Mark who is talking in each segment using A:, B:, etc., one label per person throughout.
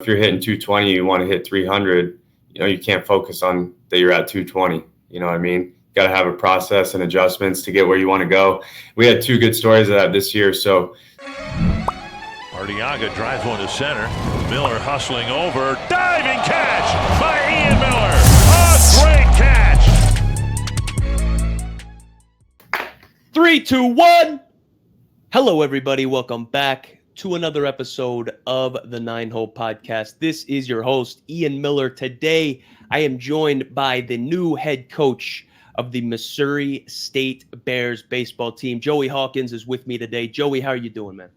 A: if you're hitting 220, you want to hit 300, you can't focus on that you're at 220. You know what I mean? Got to have a process and adjustments to get where you want to go. We had two good stories of that this year. So
B: Arteaga drives one to center. Miller hustling over. Diving catch by Ian Miller. A great catch.
C: 3, 2, 1. Hello, everybody. Welcome back to another episode of the 9-Hole Podcast. This is your host, Ian Miller. Today, I am joined by the new head coach of the Missouri State Bears baseball team. Joey Hawkins is with me today. Joey, how are you doing, man?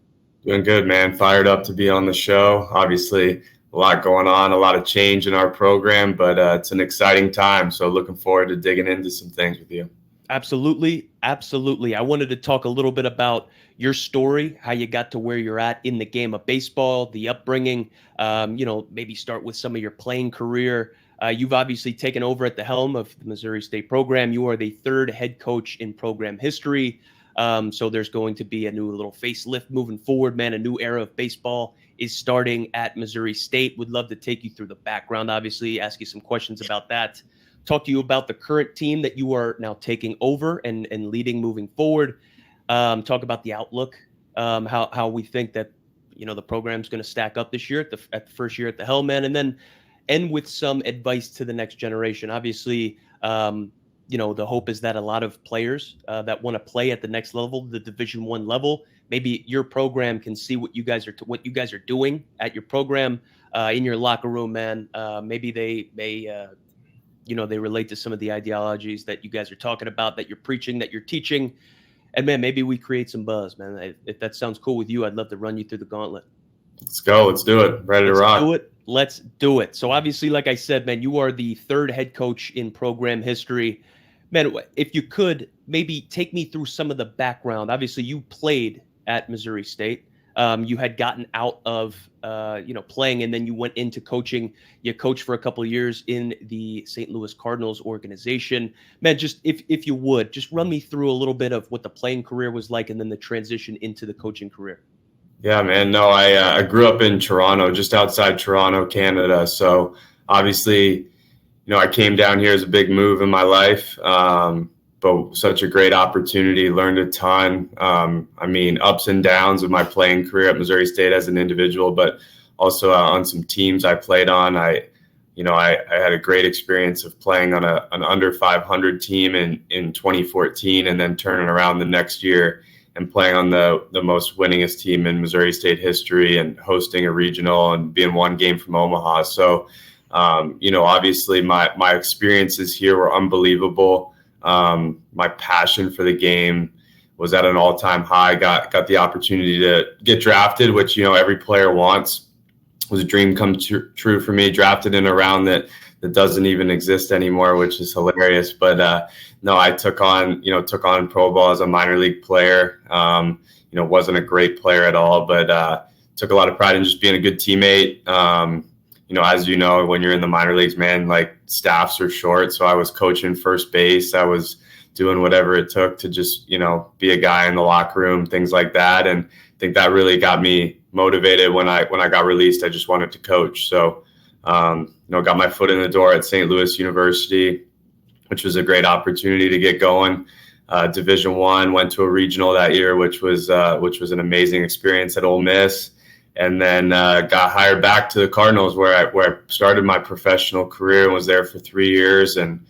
A: Doing good, man. Fired up to be on the show. Obviously, a lot going on, a lot of change in our program, but it's an exciting time. So looking forward to digging into some things with you.
C: Absolutely. Absolutely. I wanted to talk a little bit about your story, how you got to where you're at in the game of baseball, the upbringing, maybe start with some of your playing career. You've obviously taken over at the helm of the Missouri State program. You are the third head coach in program history. So there's going to be a new little facelift moving forward, man. A new era of baseball is starting at Missouri State. Would love to take you through the background, obviously, ask you some questions about that. Talk to you about the current team that you are now taking over and leading moving forward. Talk about the outlook, how we think that, the program's going to stack up this year at the first year at the helm, man, and then end with some advice to the next generation. Obviously, the hope is that a lot of players that want to play at the next level, the Division I level, maybe your program can see what you guys are doing at your program in your locker room, man. Maybe they relate to some of the ideologies that you guys are talking about, that you're preaching, that you're teaching. And, man, maybe we create some buzz, man. If that sounds cool with you, I'd love to run you through the gauntlet.
A: Let's go. Let's do it. Ready to rock.
C: Let's do it. So, obviously, like I said, man, you are the third head coach in program history. Man, if you could maybe take me through some of the background. Obviously, you played at Missouri State. You had gotten out of, playing, and then you went into coaching. You coached for a couple of years in the St. Louis Cardinals organization. Man, just if you would, just run me through a little bit of what the playing career was like and then the transition into the coaching career.
A: Yeah, man. No, I grew up in Toronto, just outside Toronto, Canada. So obviously, I came down here as a big move in my life, but such a great opportunity, learned a ton. Ups and downs of my playing career at Missouri State as an individual, but also on some teams I played on. I had a great experience of playing on an under 500 team in 2014, and then turning around the next year and playing on the most winningest team in Missouri State history and hosting a regional and being one game from Omaha. So, obviously my experiences here were unbelievable. My passion for the game was at an all-time high. Got the opportunity to get drafted, which, every player wants. It was a dream come true for me. Drafted in a round that doesn't even exist anymore, which is hilarious. But no, I took on pro ball as a minor league player. Wasn't a great player at all, but took a lot of pride in just being a good teammate. As you know, when you're in the minor leagues, man, like staffs are short. So I was coaching first base. I was doing whatever it took to just, be a guy in the locker room, things like that. And I think that really got me motivated when I got released. I just wanted to coach. So, got my foot in the door at St. Louis University, which was a great opportunity to get going. Division I, went to a regional that year, which was an amazing experience at Ole Miss. And then got hired back to the Cardinals, where I started my professional career and was there for 3 years, and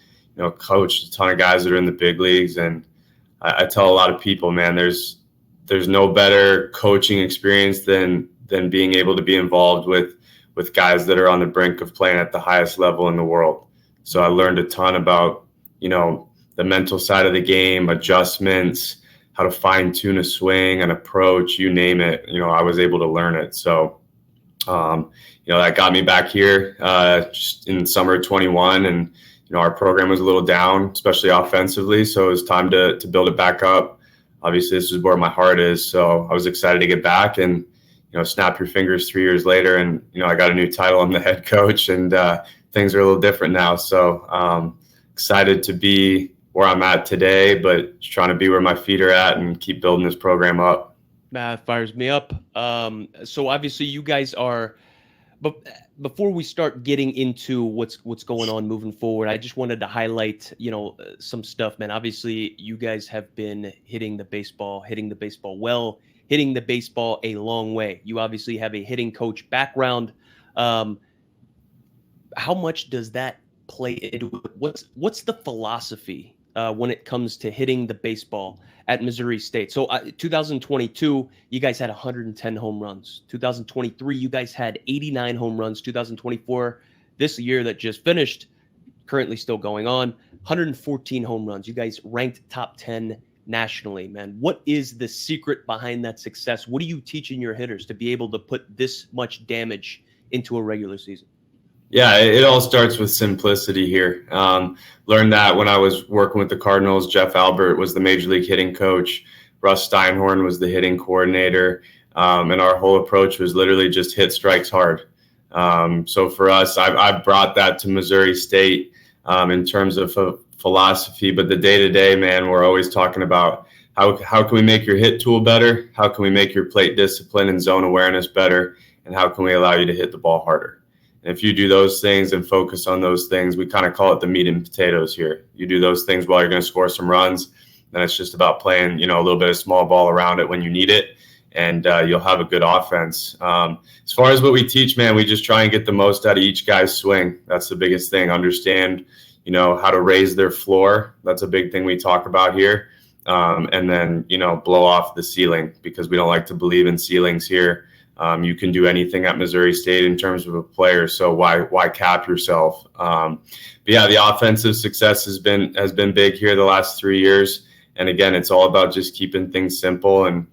A: coached a ton of guys that are in the big leagues. And I tell a lot of people, man, there's no better coaching experience than being able to be involved with guys that are on the brink of playing at the highest level in the world. So I learned a ton about the mental side of the game, adjustments, how to fine tune a swing, an approach, you name it. I was able to learn it. So, that got me back here just in summer of 21. And, our program was a little down, especially offensively. So it was time to build it back up. Obviously, this is where my heart is. So I was excited to get back and, snap your fingers 3 years later. And, I got a new title. I'm the head coach, and things are a little different now. So excited to be where I'm at today, but just trying to be where my feet are at and keep building this program up.
C: That fires me up. So obviously you guys are, but before we start getting into what's going on moving forward, I just wanted to highlight, some stuff, man. Obviously, you guys have been hitting the baseball well, hitting the baseball a long way. You obviously have a hitting coach background. How much does that play into it? What's the philosophy when it comes to hitting the baseball at Missouri State? So 2022, you guys had 110 home runs. 2023, you guys had 89 home runs. 2024, this year that just finished, currently still going on, 114 home runs. You guys ranked top 10 nationally, man. What is the secret behind that success? What are you teaching your hitters to be able to put this much damage into a regular season?
A: Yeah, it all starts with simplicity here. Learned that when I was working with the Cardinals. Jeff Albert was the major league hitting coach. Russ Steinhorn was the hitting coordinator. And our whole approach was literally just hit strikes hard. So for us, I've brought that to Missouri State in terms of philosophy. But the day-to-day, man, we're always talking about how can we make your hit tool better? How can we make your plate discipline and zone awareness better? And how can we allow you to hit the ball harder? And if you do those things and focus on those things, we kind of call it the meat and potatoes here. You do those things while you're going to score some runs. Then it's just about playing, a little bit of small ball around it when you need it, and you'll have a good offense. As far as what we teach, man, we just try and get the most out of each guy's swing. That's the biggest thing. Understand, how to raise their floor. That's a big thing we talk about here. And then, blow off the ceiling, because we don't like to believe in ceilings here. You can do anything at Missouri State in terms of a player, so why cap yourself? But yeah, the offensive success has been big here the last 3 years, and again, it's all about just keeping things simple and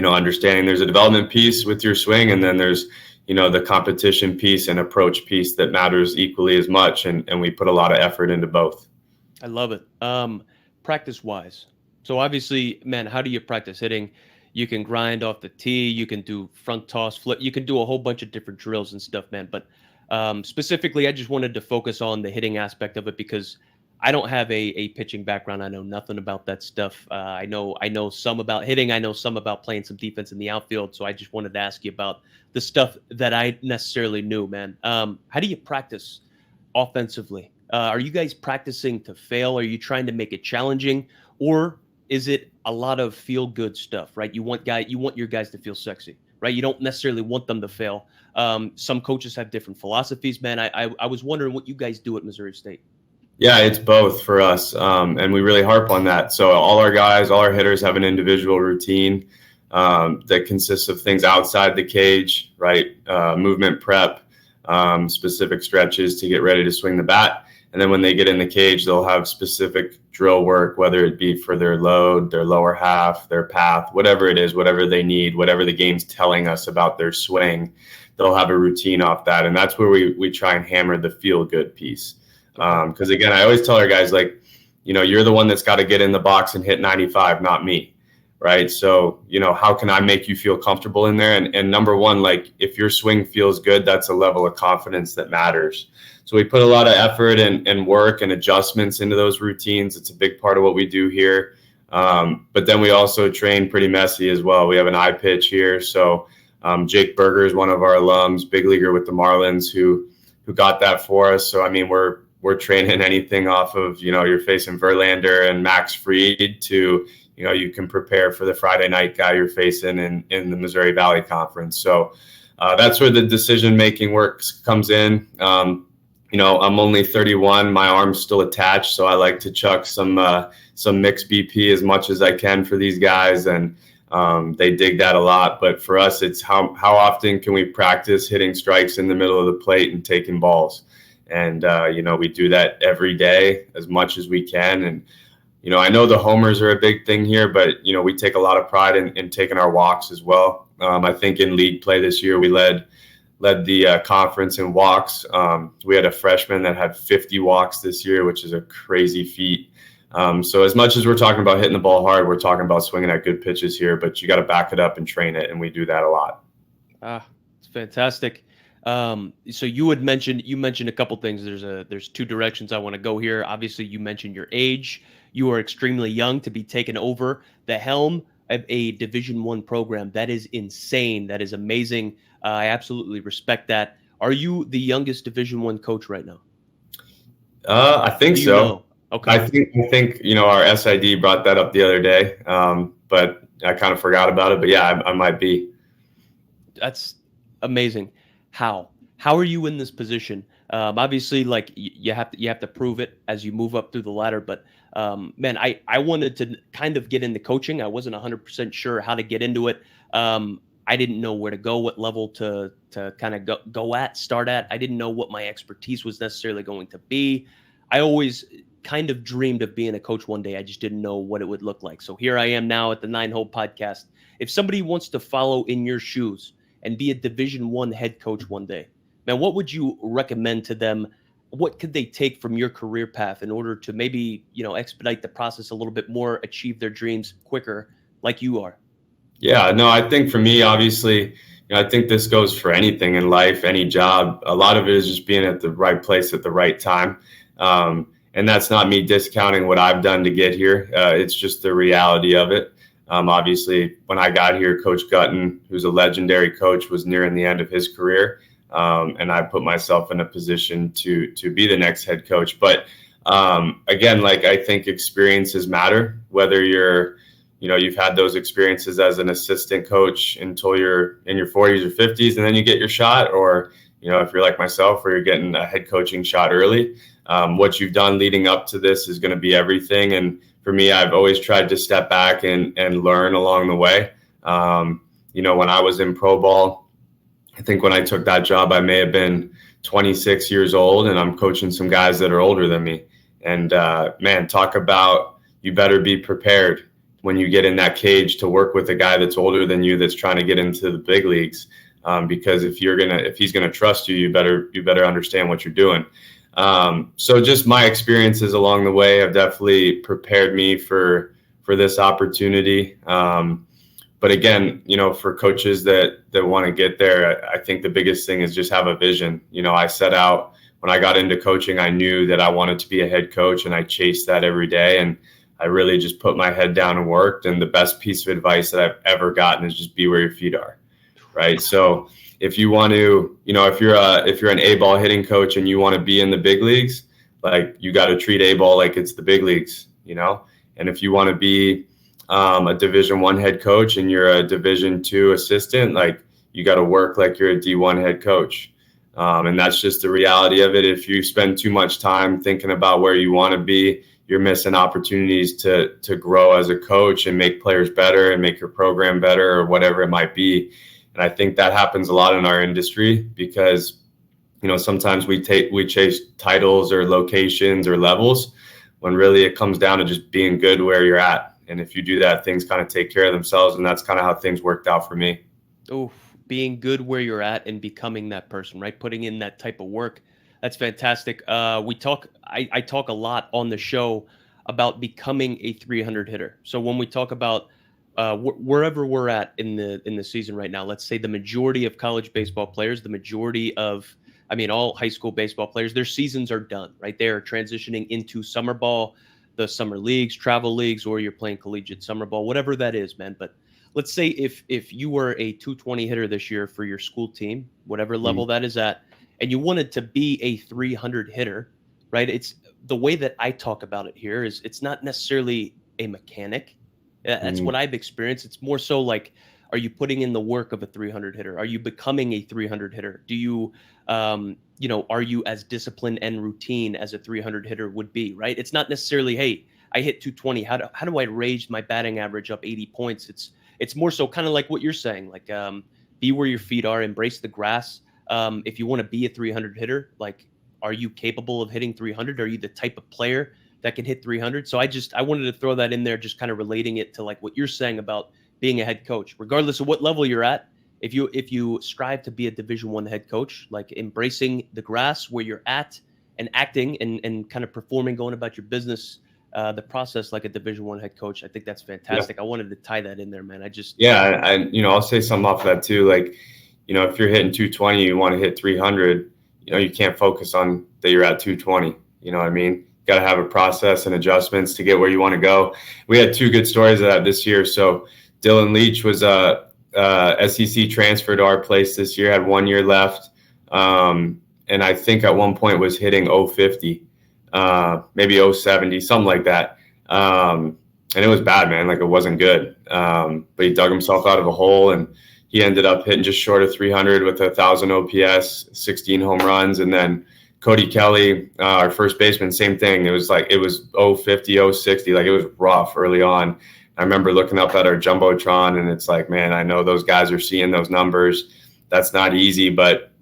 A: understanding there's a development piece with your swing, and then there's the competition piece and approach piece that matters equally as much, and we put a lot of effort into both.
C: I love it. Practice wise, so obviously, man, how do you practice hitting? You can grind off the tee. You can do front toss, flip. You can do a whole bunch of different drills and stuff, man. But specifically, I just wanted to focus on the hitting aspect of it, because I don't have a pitching background. I know nothing about that stuff. I know some about hitting. I know some about playing some defense in the outfield. So I just wanted to ask you about the stuff that I necessarily knew, man. How do you practice offensively? Are you guys practicing to fail? Are you trying to make it challenging? Or is it a lot of feel good stuff, right? You want your guys to feel sexy, right? You don't necessarily want them to fail. Some coaches have different philosophies, man. I was wondering what you guys do at Missouri State.
A: Yeah, it's both for us. And we really harp on that. So all our hitters have an individual routine that consists of things outside the cage, right? Movement prep, specific stretches to get ready to swing the bat. And then when they get in the cage, they'll have specific drill work, whether it be for their load, their lower half, their path, whatever it is, whatever they need, whatever the game's telling us about their swing, they'll have a routine off that. And that's where we try and hammer the feel good piece. Because again, I always tell our guys, you're the one that's got to get in the box and hit 95, not me. Right. So, how can I make you feel comfortable in there? And number one, if your swing feels good, that's a level of confidence that matters. So we put a lot of effort and work and adjustments into those routines. It's a big part of what we do here. But then we also train pretty messy as well. We have an eye pitch here. So Jake Berger is one of our alums, big leaguer with the Marlins, who got that for us. So, I mean, we're training anything off of, you're facing Verlander and Max Fried to, you can prepare for the Friday night guy you're facing in the Missouri Valley Conference. So that's where the decision-making work comes in. I'm only 31. My arm's still attached, so I like to chuck some mixed BP as much as I can for these guys, and they dig that a lot. But for us, it's how often can we practice hitting strikes in the middle of the plate and taking balls? And, we do that every day as much as we can. And, I know the homers are a big thing here, but, we take a lot of pride in taking our walks as well. I think in league play this year, we led the conference in walks. We had a freshman that had 50 walks this year, which is a crazy feat. So as much as we're talking about hitting the ball hard, we're talking about swinging at good pitches here, but you got to back it up and train it. And we do that a lot.
C: It's fantastic. So you mentioned a couple things. There's two directions I want to go here. Obviously you mentioned your age. You are extremely young to be taking over the helm of a Division I program. That is insane. That is amazing. I absolutely respect that. Are you the youngest Division I coach right now?
A: I think so.
C: Know? Okay.
A: I think our SID brought that up the other day, but I kind of forgot about it. But yeah, I might be.
C: That's amazing. How are you in this position? Obviously, like you have to prove it as you move up through the ladder. But man, I wanted to kind of get into coaching. I wasn't 100% sure how to get into it. I didn't know where to go, what level to kind of start at. I didn't know what my expertise was necessarily going to be. I always kind of dreamed of being a coach one day. I just didn't know what it would look like. So here I am now at the 9 Hole podcast. If somebody wants to follow in your shoes and be a Division I head coach one day, man, what would you recommend to them? What could they take from your career path in order to maybe, expedite the process a little bit more, achieve their dreams quicker like you are?
A: Yeah, no, I think for me, obviously, I think this goes for anything in life, any job. A lot of it is just being at the right place at the right time. And that's not me discounting what I've done to get here. It's just the reality of it. Obviously, when I got here, Coach Gutton, who's a legendary coach, was nearing the end of his career. And I put myself in a position to be the next head coach. But again, like I think experiences matter, whether you've had those experiences as an assistant coach until you're in your 40s or 50s, and then you get your shot, or, if you're like myself, where you're getting a head coaching shot early. What you've done leading up to this is going to be everything. And for me, I've always tried to step back and learn along the way. When I was in pro ball, I think when I took that job, I may have been 26 years old, and I'm coaching some guys that are older than me. And man, talk about, you better be prepared when you get in that cage to work with a guy that's older than you, that's trying to get into the big leagues. Because if he's gonna trust you, you better understand what you're doing. So just my experiences along the way have definitely prepared me for this opportunity. But again, for coaches that want to get there, I think the biggest thing is just have a vision. I set out, when I got into coaching, I knew that I wanted to be a head coach, and I chased that every day. And I really just put my head down and worked. And the best piece of advice that I've ever gotten is just be where your feet are. Right. So if you want to, if you're an A-ball hitting coach and you want to be in the big leagues, like, you got to treat A-ball like it's the big leagues, and if you want to be a Division I head coach and you're a Division II assistant, like, you got to work like you're a D1 head coach. And that's just the reality of it. If you spend too much time thinking about where you want to be, you're missing opportunities to grow as a coach and make players better and make your program better, or whatever it might be. And I think that happens a lot in our industry because, sometimes we chase titles or locations or levels, when really it comes down to just being good where you're at. And if you do that, things kind of take care of themselves. And that's kind of how things worked out for me.
C: Oh, being good where you're at and becoming that person, right? Putting in that type of work. That's fantastic. I talk a lot on the show about becoming a 300 hitter. So when we talk about wherever we're at in the season right now, let's say the majority of college baseball players, the majority of, all high school baseball players, their seasons are done, right? They're transitioning into summer ball, the summer leagues, travel leagues, or you're playing collegiate summer ball, whatever that is, man. But let's say if you were a 220 hitter this year for your school team, whatever level that is at, and you wanted to be a 300 hitter, right? It's the way that I talk about it here is it's not necessarily a mechanic. That's what I've experienced. It's more so like, are you putting in the work of a 300 hitter? Are you becoming a 300 hitter? Do you, are you as disciplined and routine as a 300 hitter would be, right? It's not necessarily, hey, I hit 220. How do I raise my batting average up 80 points? It's more so kind of like what you're saying, like be where your feet are, embrace the grass. If you want to be a 300 hitter, like, are you capable of hitting 300? Are you the type of player that can hit 300? So I wanted to throw that in there, just kind of relating it to like what you're saying about being a head coach, regardless of what level you're at. If you strive to be a Division I head coach, like embracing the grass where you're at and acting and kind of performing, going about your business, the process like a Division I head coach, I think that's fantastic. Yeah. I wanted to tie that in there, man.
A: I'll say something off of that too. Like, if you're hitting 220, you want to hit 300, you can't focus on that you're at 220. You know what I mean? Got to have a process and adjustments to get where you want to go. We had two good stories of that this year. So Dylan Leach was a SEC transfer to our place this year, had 1 year left. And I think at one point was hitting 050, maybe 070, something like that. And it was bad, man. Like, it wasn't good. But he dug himself out of a hole, and he ended up hitting just short of 300 with 1,000 OPS, 16 home runs. And then Cody Kelly, our first baseman, same thing. It was 050, 060. Like, it was rough early on. I remember looking up at our Jumbotron, and it's like, man, I know those guys are seeing those numbers. That's not easy, but,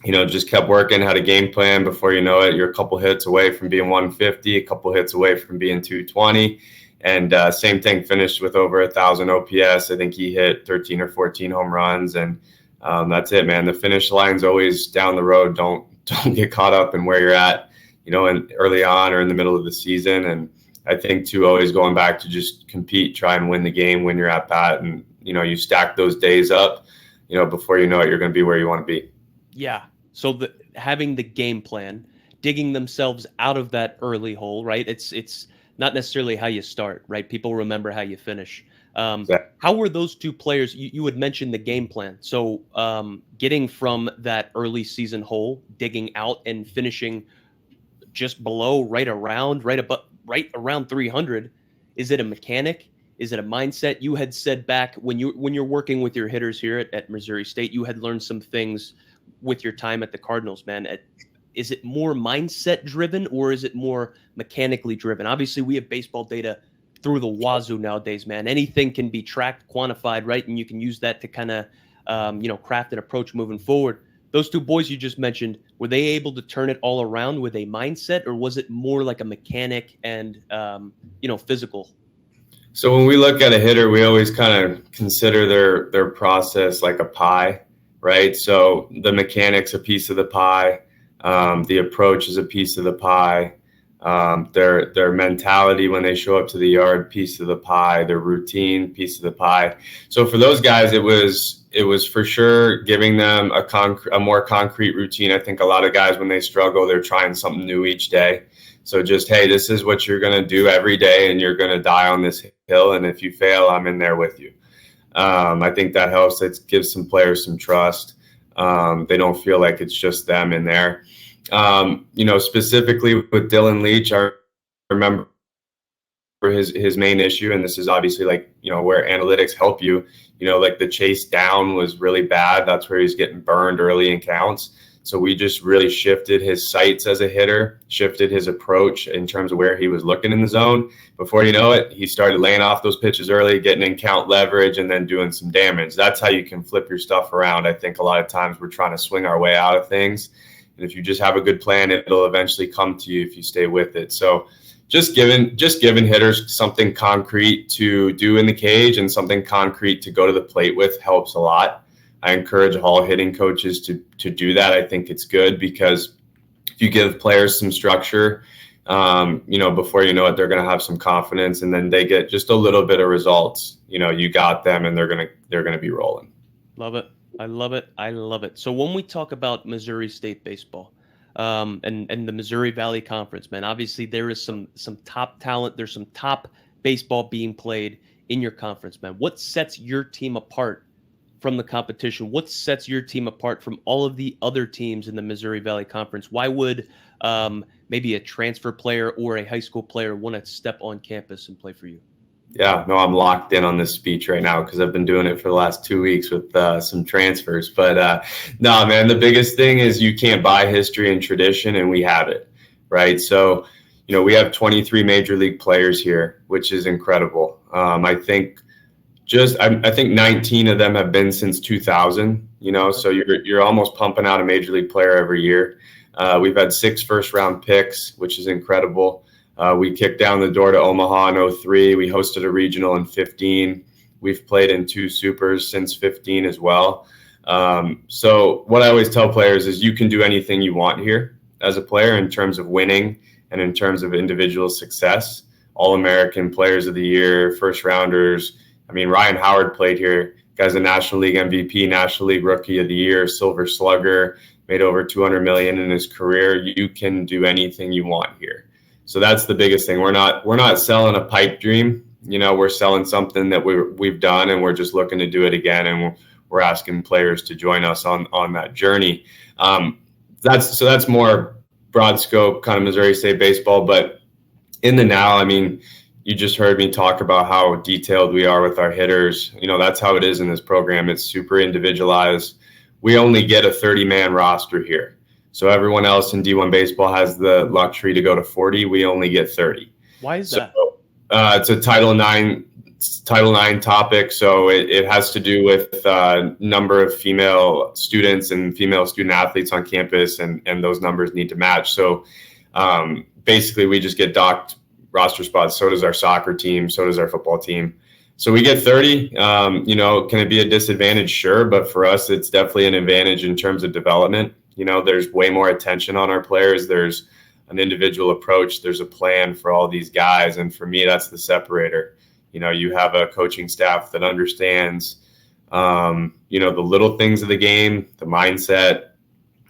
A: just kept working, had a game plan. Before you know it, you're a couple hits away from being 150, a couple hits away from being 220. And same thing, finished with over 1,000 OPS. I think he hit 13 or 14 home runs. And that's it, man. The finish line's always down the road. Don't get caught up in where you're at, early on or in the middle of the season. And I think, too, always going back to just compete, try and win the game when you're at bat. And, you stack those days up, before you know it, you're going to be where you want to be.
C: Yeah. So having the game plan, digging themselves out of that early hole, right? It's not necessarily how you start, right? People remember how you finish. How were those two players? You had mentioned the game plan. So getting from that early season hole, digging out and finishing just below, right around 300. Is it a mechanic? Is it a mindset? You had said back when you're working with your hitters here at Missouri State, you had learned some things with your time at the Cardinals, man. Is it more mindset driven or is it more mechanically driven? Obviously, we have baseball data through the wazoo nowadays, man. Anything can be tracked, quantified, right? And you can use that to kind of, craft an approach moving forward. Those two boys you just mentioned, were they able to turn it all around with a mindset, or was it more like a mechanic and, physical?
A: So when we look at a hitter, we always kind of consider their process like a pie, right? So the mechanic's a piece of the pie. The approach is a piece of the pie. Their mentality when they show up to the yard, piece of the pie. Their routine, piece of the pie. So for those guys, it was for sure giving them a more concrete routine. I think a lot of guys, when they struggle, they're trying something new each day. So just, hey, this is what you're going to do every day, and you're going to die on this hill. And if you fail, I'm in there with you. I think that helps. It gives some players some trust. They don't feel like it's just them in there. Specifically with Dylan Leach, I remember his main issue, and this is obviously where analytics help you, the chase down was really bad. That's where he's getting burned early in counts. So we just really shifted his sights as a hitter, shifted his approach in terms of where he was looking in the zone. Before you know it, he started laying off those pitches early, getting in count leverage, and then doing some damage. That's how you can flip your stuff around. I think a lot of times we're trying to swing our way out of things. And if you just have a good plan, it'll eventually come to you if you stay with it. So just giving hitters something concrete to do in the cage and something concrete to go to the plate with helps a lot. I encourage all hitting coaches to do that. I think it's good because if you give players some structure, before you know it, they're going to have some confidence, and then they get just a little bit of results. You got them, and they're going to be rolling.
C: Love it. I love it. I love it. So when we talk about Missouri State baseball, and the Missouri Valley Conference, man, obviously there is some top talent. There's some top baseball being played in your conference, man. What sets your team apart from the competition? What sets your team apart from all of the other teams in the Missouri Valley Conference? Why would maybe a transfer player or a high school player want to step on campus and play for you?
A: Yeah, no, I'm locked in on this speech right now because I've been doing it for the last 2 weeks with some transfers. But no, man, the biggest thing is you can't buy history and tradition, and we have it, right? So, we have 23 major league players here, which is incredible. I think 19 of them have been since 2000, so you're almost pumping out a major league player every year. We've had 6 first-round picks, which is incredible. We kicked down the door to Omaha in 2003. We hosted a regional in 2015. We've played in 2 supers since 2015 as well. So what I always tell players is you can do anything you want here as a player in terms of winning and in terms of individual success. All-American players of the year, first-rounders. I mean, Ryan Howard played here. Guy's a National League MVP, National League Rookie of the Year, Silver Slugger, made over $200 million in his career. You can do anything you want here. So that's the biggest thing. We're not selling a pipe dream. We're selling something that we've done, and we're just looking to do it again. And we're asking players to join us on that journey. That's more broad scope kind of Missouri State baseball. But in the now, I mean, you just heard me talk about how detailed we are with our hitters. That's how it is in this program. It's super individualized. We only get a 30-man roster here. So everyone else in D1 baseball has the luxury to go to 40. We only get 30.
C: Why is that?
A: It's a Title IX topic. So it has to do with number of female students and female student athletes on campus, and those numbers need to match. So basically we just get docked roster spots. So does our soccer team. So does our football team. So we get 30. Can it be a disadvantage? Sure. But for us, it's definitely an advantage in terms of development. There's way more attention on our players. There's an individual approach. There's a plan for all these guys. And for me, that's the separator. You have a coaching staff that understands, the little things of the game, the mindset,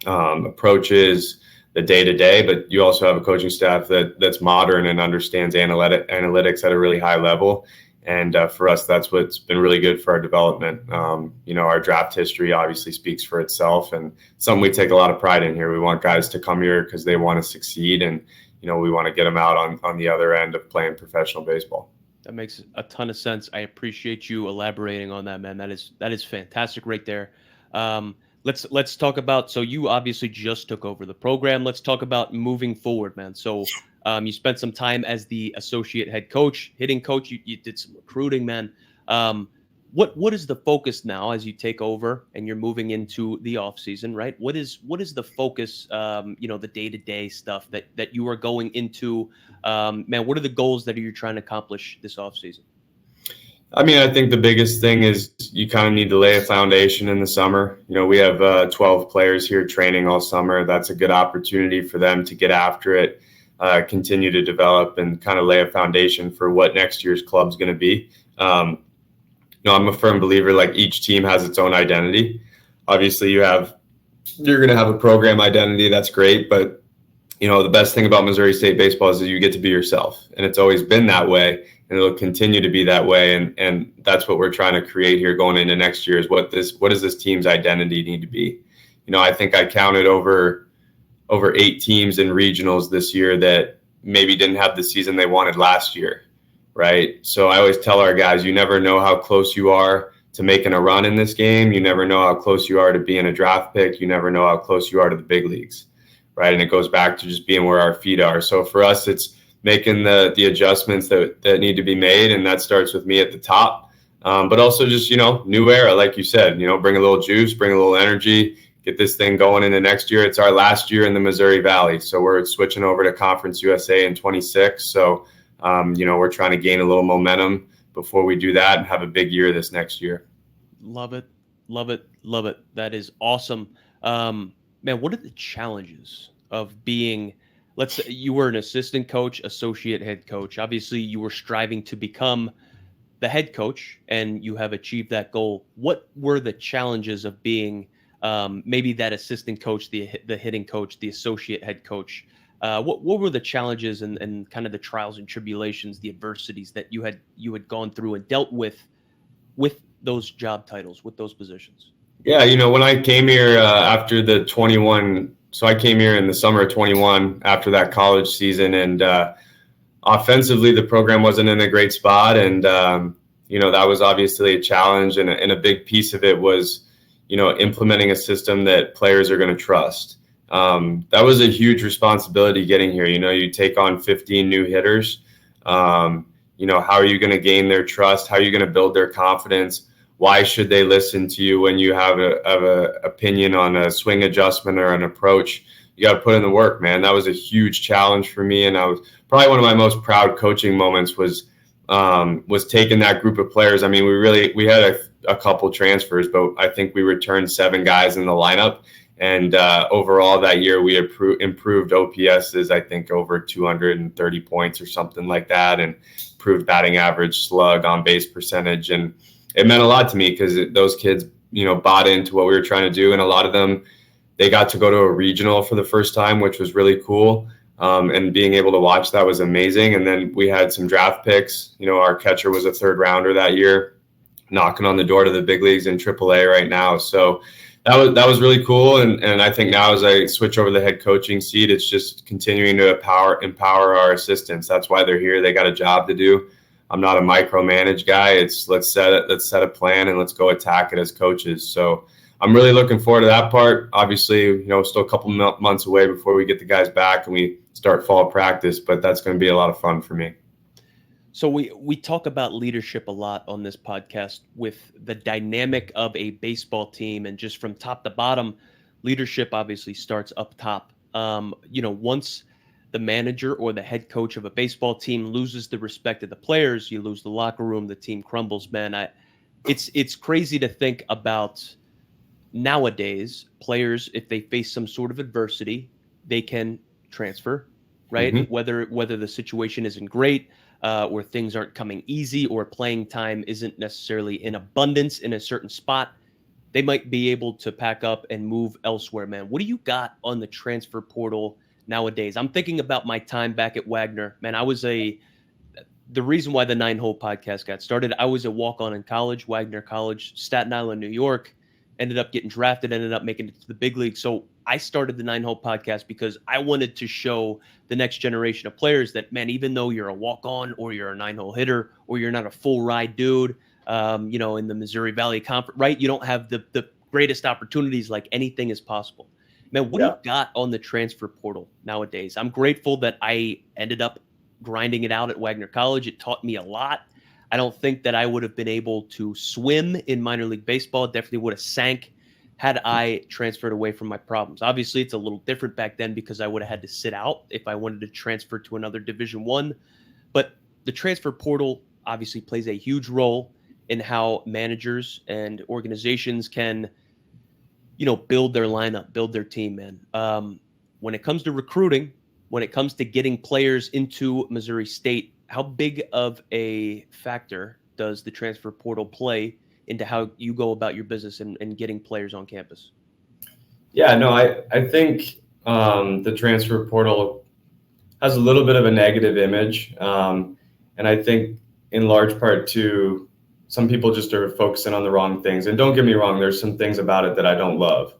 A: approaches, the day-to-day, but you also have a coaching staff that's modern and understands analytics at a really high level. And for us, that's what's been really good for our development. Our draft history obviously speaks for itself, and something we take a lot of pride in here. We want guys to come here because they want to succeed, and we want to get them out on the other end of playing professional baseball.
C: That makes a ton of sense. I appreciate you elaborating on that, man. That is fantastic right there. Let's talk about, so you obviously just took over the program. Let's talk about moving forward, man. So you spent some time as the associate head coach, hitting coach. You did some recruiting, man. What is the focus now as you take over and you're moving into the off season, right? What is the focus, the day-to-day stuff that you are going into, man? What are the goals that you're trying to accomplish this off season?
A: I mean, I think the biggest thing is you kind of need to lay a foundation in the summer. We have 12 players here training all summer. That's a good opportunity for them to get after it, continue to develop, and kind of lay a foundation for what next year's club's going to be. I'm a firm believer, like, each team has its own identity. Obviously, you're going to have a program identity. That's great. But, the best thing about Missouri State baseball is that you get to be yourself. And it's always been that way. And it'll continue to be that way. And that's what we're trying to create here going into next year is what does this team's identity need to be? I think I counted over 8 teams in regionals this year that maybe didn't have the season they wanted last year, right? So I always tell our guys, you never know how close you are to making a run in this game. You never know how close you are to being a draft pick. You never know how close you are to the big leagues, right? And it goes back to just being where our feet are. So for us, it's making the adjustments that need to be made, and that starts with me at the top. But also just, new era, like you said, bring a little juice, bring a little energy, get this thing going into next year. It's our last year in the Missouri Valley, so we're switching over to Conference USA in 26. So, we're trying to gain a little momentum before we do that and have a big year this next year.
C: Love it. Love it. Love it. That is awesome. Man, what are the challenges of being, let's say you were an assistant coach, associate head coach. Obviously, you were striving to become the head coach, and you have achieved that goal. What were the challenges of being maybe that assistant coach, the hitting coach, the associate head coach? What were the challenges and kind of the trials and tribulations, the adversities that you had gone through and dealt with those job titles, with those positions?
A: Yeah, when I came here after the 21, so I came here in the summer of 21 after that college season, and offensively the program wasn't in a great spot, and that was obviously a challenge, and a big piece of it was implementing a system that players are going to trust. That was a huge responsibility getting here. You take on 15 new hitters. How are you going to gain their trust? How are you going to build their confidence? Why should they listen to you when you have a opinion on a swing adjustment or an approach? You got to put in the work, man. That was a huge challenge for me, and I was probably one of my most proud coaching moments was taking that group of players. I mean, we had a couple transfers, but I think we returned 7 guys in the lineup. And overall that year, we improved OPSs, I think, over 230 points or something like that, and improved batting average, slug, on base percentage. And it meant a lot to me because those kids, bought into what we were trying to do. And a lot of them, they got to go to a regional for the first time, which was really cool. And being able to watch that was amazing. And then we had some draft picks. Our catcher was a 3rd rounder that year. knocking on the door to the big leagues in AAA right now. So that was really cool. And I think now as I switch over the head coaching seat, it's just continuing to empower our assistants. That's why they're here. They got a job to do. I'm not a micromanage guy. It's let's set a plan and let's go attack it as coaches. So I'm really looking forward to that part. Obviously, still a couple months away before we get the guys back and we start fall practice, but that's going to be a lot of fun for me.
C: So we talk about leadership a lot on this podcast with the dynamic of a baseball team, and just from top to bottom, leadership obviously starts up top. Once the manager or the head coach of a baseball team loses the respect of the players, you lose the locker room, the team crumbles, man. It's crazy to think about nowadays. Players, if they face some sort of adversity, they can transfer, right? Mm-hmm. Whether the situation isn't great, or things aren't coming easy, or playing time isn't necessarily in abundance in a certain spot, they might be able to pack up and move elsewhere, man. What do you got on the transfer portal nowadays? I'm thinking about my time back at Wagner. Man, the reason why the 9-Hole podcast got started, I was a walk-on in college, Wagner College, Staten Island, New York, ended up getting drafted, ended up making it to the big league. So I started the 9-Hole podcast because I wanted to show the next generation of players that, man, even though you're a walk-on or you're a 9-hole hitter or you're not a full ride dude, in the Missouri Valley Conference, right? You don't have the greatest opportunities. Like, anything is possible. Man, what do you got on the transfer portal nowadays? I'm grateful that I ended up grinding it out at Wagner College. It taught me a lot. I don't think that I would have been able to swim in minor league baseball. Definitely would have sank had I transferred away from my problems. Obviously, it's a little different back then because I would have had to sit out if I wanted to transfer to another Division I. But the transfer portal obviously plays a huge role in how managers and organizations can, build their lineup, build their team, man. When it comes to recruiting, when it comes to getting players into Missouri State, how big of a factor does the transfer portal play into how you go about your business and getting players on campus?
A: Yeah, no, I think the transfer portal has a little bit of a negative image. And I think in large part too, some people just are focusing on the wrong things. And don't get me wrong, there's some things about it that I don't love.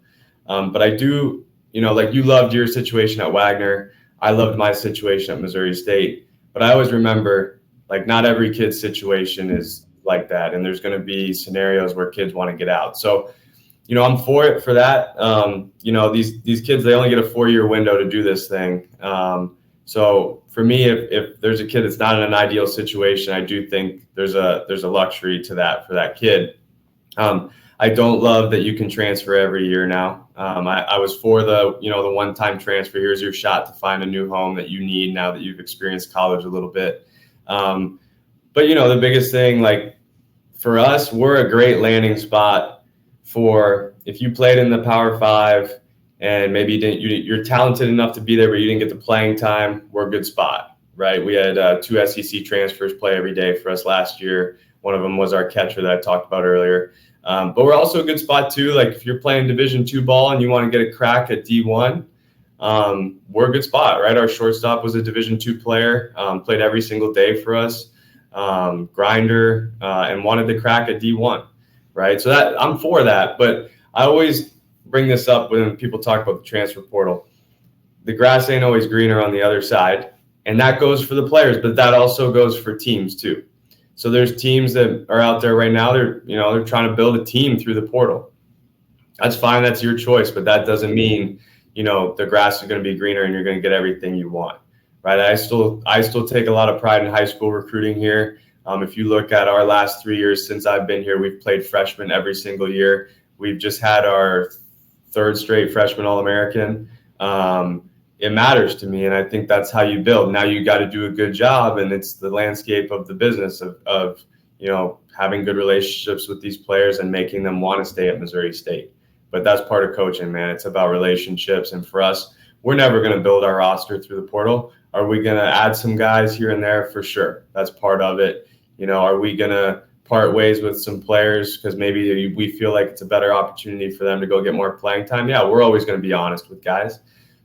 A: But I do, like you loved your situation at Wagner. I loved my situation at Missouri State. But I always remember, like, not every kid's situation is like that. And there's going to be scenarios where kids want to get out. So, I'm for it for that. These kids, they only get a 4-year window to do this thing. So for me, if there's a kid that's not in an ideal situation, I do think there's a luxury to that for that kid. I don't love that you can transfer every year now. I was for the one-time transfer. Here's your shot to find a new home that you need now that you've experienced college a little bit. But the biggest thing, like for us, we're a great landing spot for if you played in the Power 5 and maybe you're talented enough to be there, but you didn't get the playing time, we're a good spot, right? We had 2 SEC transfers play every day for us last year. One of them was our catcher that I talked about earlier. But we're also a good spot too. Like if you're playing Division II ball and you want to get a crack at D1, we're a good spot, right? Our shortstop was a Division II player, played every single day for us, grinder, and wanted to crack at D1, right? So that I'm for that. But I always bring this up when people talk about the transfer portal. The grass ain't always greener on the other side, and that goes for the players, but that also goes for teams too. So there's teams that are out there right now. They're trying to build a team through the portal. That's fine. That's your choice, but that doesn't mean the grass is going to be greener and you're going to get everything you want, right? I still take a lot of pride in high school recruiting here. If you look at our last 3 years since I've been here, we've played freshmen every single year. We've just had our 3rd straight freshman All-American. It matters to me, and I think that's how you build. Now you got to do a good job, and it's the landscape of the business of having good relationships with these players and making them want to stay at Missouri State. But that's part of coaching, man. It's about relationships, and for us, we're never going to build our roster through the portal. Are we going to add some guys here and there? For sure. That's part of it. Are we going to part ways with some players because maybe we feel like it's a better opportunity for them to go get more playing time? Yeah, we're always going to be honest with guys.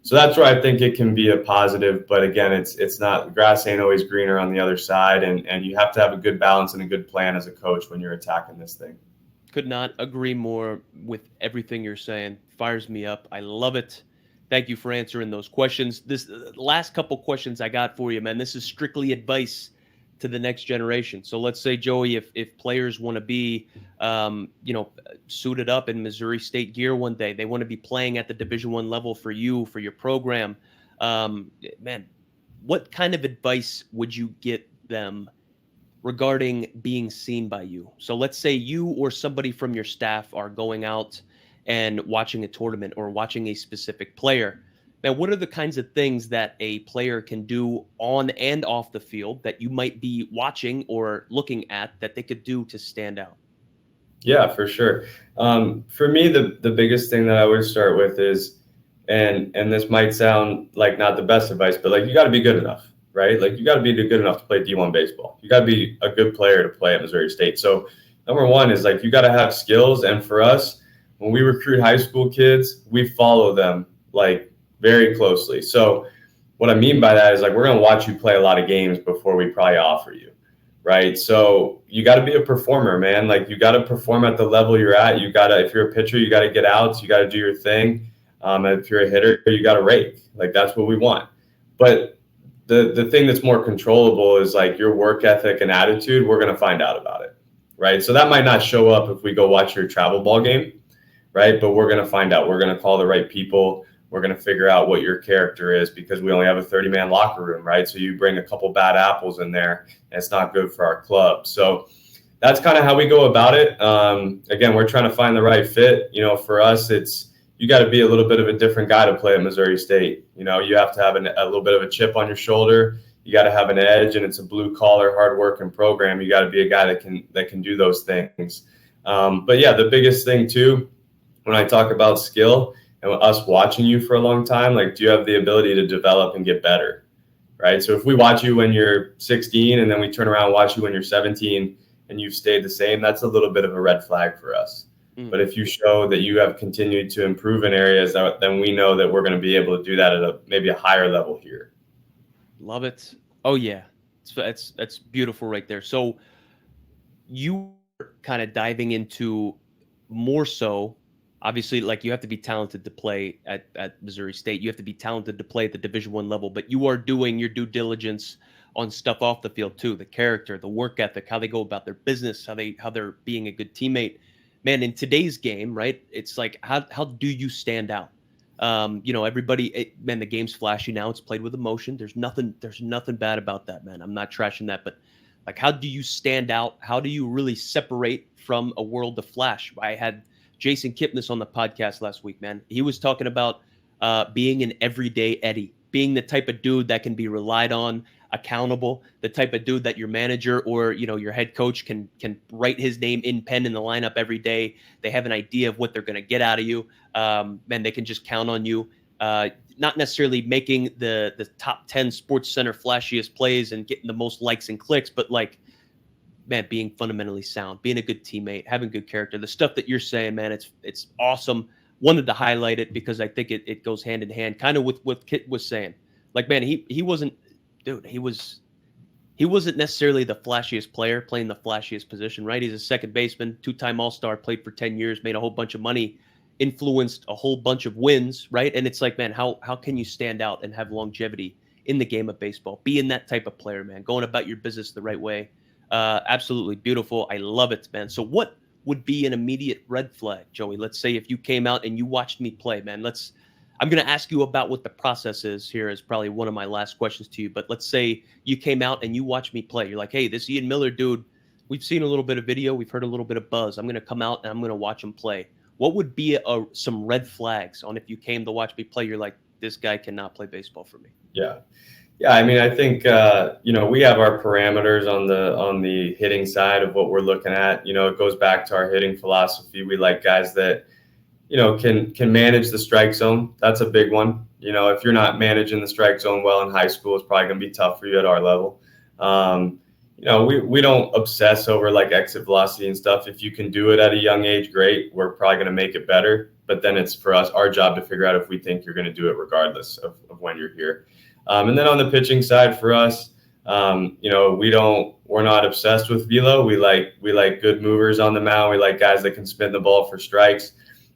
A: So that's where I think it can be a positive. But again, it's not, grass ain't always greener on the other side. And you have to have a good balance and a good plan as a coach when you're attacking this thing.
C: Could not agree more with everything you're saying. Fires me up. I love it. Thank you for answering those questions. This last couple questions I got for you, man. This is strictly advice to the next generation. So let's say, Joey, if players want to be, suited up in Missouri State gear one day, they want to be playing at the Division I level for you, for your program, man, what kind of advice would you get them regarding being seen by you? So let's say you or somebody from your staff are going out and watching a tournament or watching a specific player. Now, what are the kinds of things that a player can do on and off the field that you might be watching or looking at that they could do to stand out?
A: Yeah, for sure. For me, the biggest thing that I would start with is, and this might sound like not the best advice, but like, you got to be good enough, right? Like, you got to be good enough to play D1 baseball. You got to be a good player to play at Missouri State. So number one is, like, you got to have skills. And for us, when we recruit high school kids, we follow them like very closely. So what I mean by that is, like, we're going to watch you play a lot of games before we probably offer you, right? So you got to be a performer, man. Like, you got to perform at the level you're at. You got to, if you're a pitcher, you got to get outs. You got to do your thing. If you're a hitter, you got to rake. Like, that's what we want. But the thing that's more controllable is, like, your work ethic and attitude. We're going to find out about it, right? So that might not show up if we go watch your travel ball game, right? But we're going to find out. We're going to call the right people. We're going to figure out what your character is, because we only have a 30-man locker room, right? So you bring a couple bad apples in there, and it's not good for our club. So that's kind of how we go about it. Again, we're trying to find the right fit. You know, for us, it's, you got to be a little bit of a different guy to play at Missouri State. You know, you have to have a little bit of a chip on your shoulder. You got to have an edge, and it's a blue-collar, hard-working program. You got to be a guy that can do those things. But yeah, the biggest thing too, when I talk about skill and us watching you for a long time, like, do you have the ability to develop and get better, right? So if we watch you when you're 16 and then we turn around and watch you when you're 17 and you've stayed the same, that's a little bit of a red flag for us. But if you show that you have continued to improve in areas, then we know that we're going to be able to do that at maybe a higher level here.
C: Love it. Oh yeah, that's beautiful right there. So you are kind of diving into more so, obviously, like, you have to be talented to play at Missouri State. You have to be talented to play at the Division I level, but you are doing your due diligence on stuff off the field too, the character, the work ethic, how they go about their business, how they're being a good teammate. Man, in today's game, right, it's like, how do you stand out? Everybody, man, the game's flashy now. It's played with emotion. There's nothing bad about that, man. I'm not trashing that, but, like, how do you stand out? How do you really separate from a world of flash? I had Jason Kipnis on the podcast last week, man. He was talking about being an everyday Eddie, being the type of dude that can be relied on, accountable, the type of dude that your manager or, your head coach can write his name in pen in the lineup every day. They have an idea of what they're going to get out of you. Man, they can just count on you. Not necessarily making the top 10 Sports Center flashiest plays and getting the most likes and clicks, but, like, man, being fundamentally sound, being a good teammate, having good character, the stuff that you're saying, man, it's awesome. Wanted to highlight it because I think it goes hand in hand, kind of with what Kit was saying. Like, man, he wasn't necessarily the flashiest player playing the flashiest position, right? He's a second baseman, 2-time All-Star, played for 10 years, made a whole bunch of money, influenced a whole bunch of wins, right? And it's like, man, how can you stand out and have longevity in the game of baseball? Being that type of player, man, going about your business the right way. Absolutely beautiful. I love it, man. So what would be an immediate red flag, Joey? Let's say if you came out and you watched me play, man, I'm going to ask you about what the process is here as probably one of my last questions to you. But let's say you came out and you watched me play. You're like, hey, this Ian Miller dude, we've seen a little bit of video. We've heard a little bit of buzz. I'm going to come out and I'm going to watch him play. What would be some red flags on if you came to watch me play? You're like, this guy cannot play baseball for me.
A: Yeah. Yeah, I mean, I think, we have our parameters on the hitting side of what we're looking at. It goes back to our hitting philosophy. We like guys that, can manage the strike zone. That's a big one. If you're not managing the strike zone well in high school, it's probably going to be tough for you at our level. We don't obsess over, like, exit velocity and stuff. If you can do it at a young age, great. We're probably going to make it better. but then it's for us, our job to figure out if we think you're going to do it regardless of when you're here. And then on the pitching side for us, we're not obsessed with velo. We like good movers on the mound. We like guys that can spin the ball for strikes.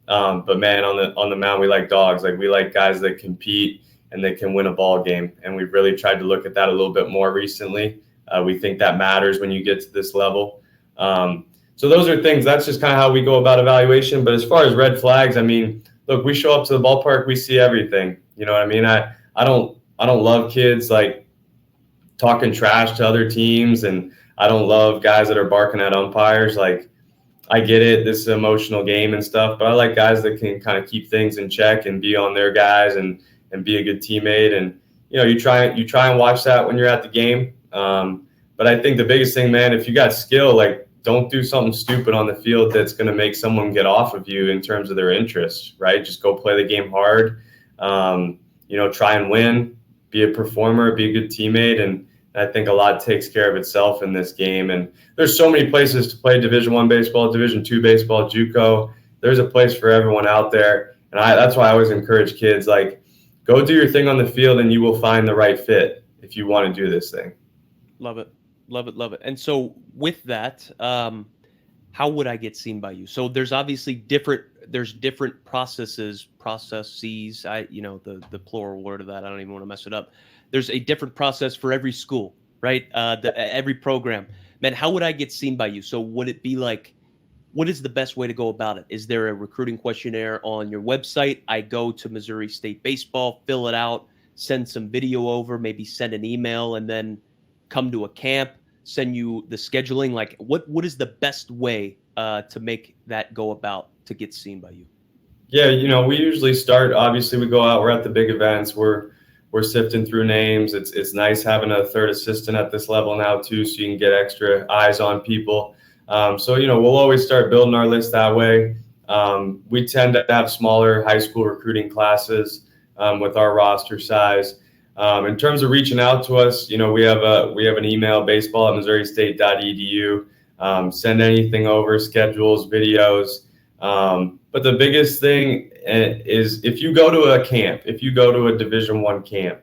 A: But man, on the mound, we like dogs. Like we like guys that compete and that can win a ball game. And we've really tried to look at that a little bit more recently. We think that matters when you get to this level. So those are things, that's just kind of how we go about evaluation. But as far as red flags, I mean, look, we show up to the ballpark, we see everything. You know what I mean? I don't love kids like talking trash to other teams, and I don't love guys that are barking at umpires. Like, I get it, this is an emotional game and stuff, but I like guys that can kind of keep things in check and be on their guys and be a good teammate. And you try and watch that when you're at the game. But I think the biggest thing, man, if you got skill, like, don't do something stupid on the field that's going to make someone get off of you in terms of their interests, right? Just go play the game hard. Try and win, be a performer, be a good teammate. And I think a lot takes care of itself in this game. And there's so many places to play Division I baseball, Division II baseball, JUCO. There's a place for everyone out there. And that's why I always encourage kids, like, go do your thing on the field and you will find the right fit if you want to do this thing.
C: Love it. Love it. Love it. And so with that, how would I get seen by you? So there's obviously different processes, the plural word of that. I don't even want to mess it up. There's a different process for every school, right? Every program. Man, how would I get seen by you? So would it be like, what is the best way to go about it? Is there a recruiting questionnaire on your website? I go to Missouri State Baseball, fill it out, send some video over, maybe send an email, and then come to a camp, send you the scheduling. Like, what is the best way to make that go about to get seen by you?
A: Yeah, we usually start, obviously we go out, we're at the big events, we're sifting through names. It's nice having a third assistant at this level now too, so you can get extra eyes on people. So we'll always start building our list that way. We tend to have smaller high school recruiting classes with our roster size. In terms of reaching out to us, we have an email, baseball@missouristate.edu. Send anything over, schedules, videos. But the biggest thing is if you go to a camp, if you go to a Division I camp,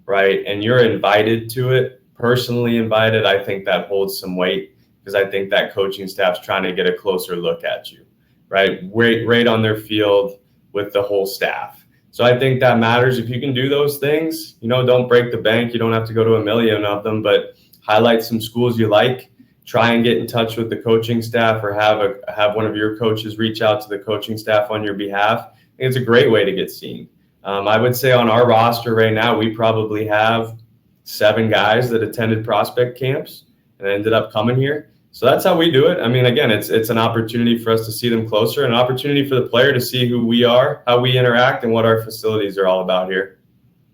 A: right, and you're invited to it, personally invited, I think that holds some weight, because I think that coaching staff's trying to get a closer look at you, right? Right on their field with the whole staff. So I think that matters. If you can do those things, don't break the bank. You don't have to go to a million of them, but highlight some schools you like. Try and get in touch with the coaching staff, or have one of your coaches reach out to the coaching staff on your behalf. I think it's a great way to get seen. I would say on our roster right now, we probably have 7 guys that attended prospect camps and ended up coming here. So that's how we do it. I mean, again, it's an opportunity for us to see them closer, an opportunity for the player to see who we are, how we interact, and what our facilities are all about here.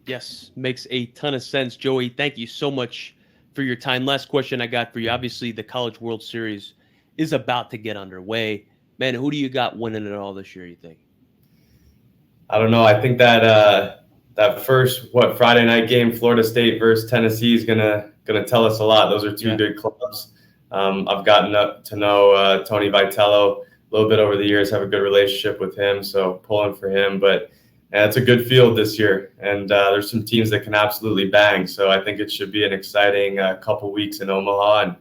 C: Yes, makes a ton of sense. Joey, thank you so much for your time. Last question I got for you. Obviously, the College World Series is about to get underway. Man, who do you got winning it all this year, you think?
A: I don't know. I think that first Friday night game, Florida State versus Tennessee, is gonna tell us a lot. Those are two good clubs. I've gotten up to know Tony Vitello a little bit over the years, have a good relationship with him, so pulling for him. But it's a good field this year, and there's some teams that can absolutely bang. So I think it should be an exciting couple weeks in Omaha, and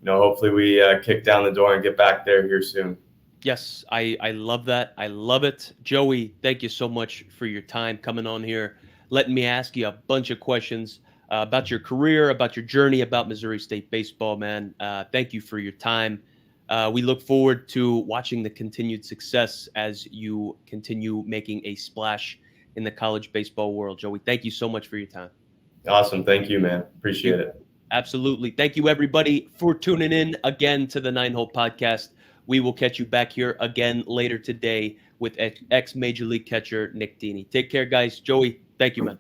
A: hopefully we kick down the door and get back there here soon.
C: Yes, I love that. I love it. Joey, thank you so much for your time coming on here, letting me ask you a bunch of questions about your career, about your journey, about Missouri State baseball, man. Thank you for your time. We look forward to watching the continued success as you continue making a splash in the college baseball world. Joey, thank you so much for your time.
A: Awesome. Thank you, man. Appreciate it.
C: Absolutely. Thank you, everybody, for tuning in again to the 9-Hole Podcast. We will catch you back here again later today with ex-Major League catcher Nick Dini. Take care, guys. Joey, thank you, man.